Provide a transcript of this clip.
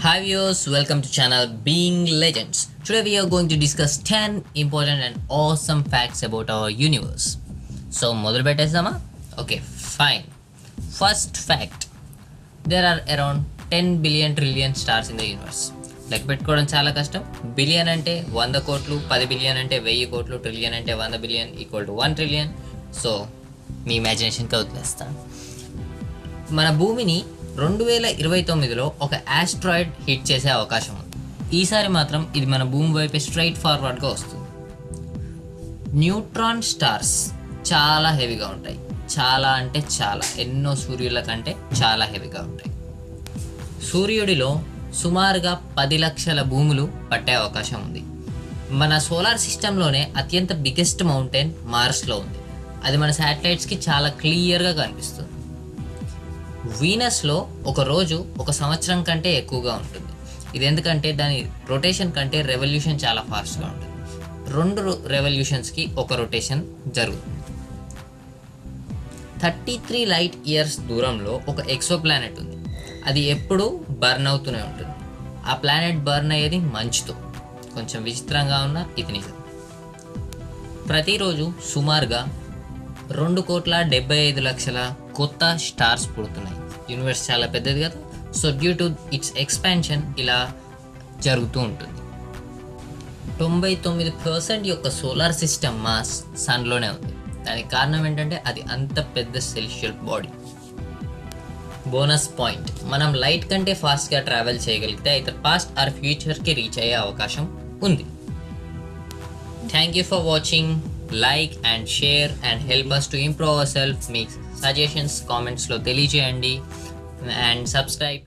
Hi viewers, welcome to channel Being Legends. Today we are going to discuss 10 important and awesome facts about our universe. So మొదలు పెట్టేద్దామా? Okay, fine. First fact. There are around 10 billion trillion stars in the universe. లెక్క పెట్టుకోవడం చాలా కష్టం. Billion అంటే 100 కోట్లు, 10 billion అంటే 1000 కోట్లు, trillion అంటే 100 billion equal to 1 trillion. So మీ ఇమాజినేషన్కి వదిలేస్తాను. మన భూమిని 2029లో ఒక ఆస్ట్రాయిడ్ హిట్ చేసే అవకాశం ఉంది. ఈసారి మాత్రం ఇది మన భూమి వైపే స్ట్రైట్ ఫార్వర్డ్గా వస్తుంది. న్యూట్రాన్ స్టార్స్ చాలా హెవీగా ఉంటాయి. చాలా అంటే చాలా, ఎన్నో సూర్యుల కంటే చాలా హెవీగా ఉంటాయి. సూర్యుడిలో సుమారుగా 10 లక్షల భూములు పట్టే అవకాశం ఉంది. మన సోలార్ సిస్టంలోనే అత్యంత బిగ్గెస్ట్ మౌంటైన్ మార్స్లో ఉంది. అది మన శాటిలైట్స్కి చాలా క్లియర్గా కనిపిస్తుంది. వీనస్లో ఒక రోజు ఒక సంవత్సరం కంటే ఎక్కువగా ఉంటుంది. ఇది ఎందుకంటే దాని రొటేషన్ కంటే రెవల్యూషన్ చాలా ఫాస్ట్గా ఉంటుంది. 2 రెవల్యూషన్స్కి ఒక రొటేషన్ జరుగుతుంది. 33 లైట్ ఇయర్స్ దూరంలో ఒక ఎక్సో ప్లానెట్ ఉంది. అది ఎప్పుడూ బర్న్ అవుతూనే ఉంటుంది. ఆ ప్లానెట్ బర్న్ అయ్యేది మంచుతో. కొంచెం విచిత్రంగా ఉన్న ఇది నిజం. ప్రతిరోజు సుమారుగా 2,75,00,000 కొత్త స్టార్స్ పుడుతున్నాయి. యూనివర్స్ చాలా పెద్దది కదా, so due to it's expansion ఇలా జరుగుతూ ఉంటుంది. 99% యొక్క సోలార్ సిస్టమ్ మాస్ సన్లోనే ఉంది. దానికి కారణం ఏంటంటే అది అంత పెద్ద సెల్షియల్ బాడీ. బోనస్ పాయింట్, మనం లైట్ కంటే ఫాస్ట్గా ట్రావెల్ చేయగలిగితే అయితే పాస్ట్ ఆర్ ఫ్యూచర్కి రీచ్ అయ్యే అవకాశం ఉంది. Thank you for watching. Like and share and help us to improve ourselves. Me suggestions కామెంట్స్లో తెలియజేయండి అండ్ సబ్స్క్రైబ్.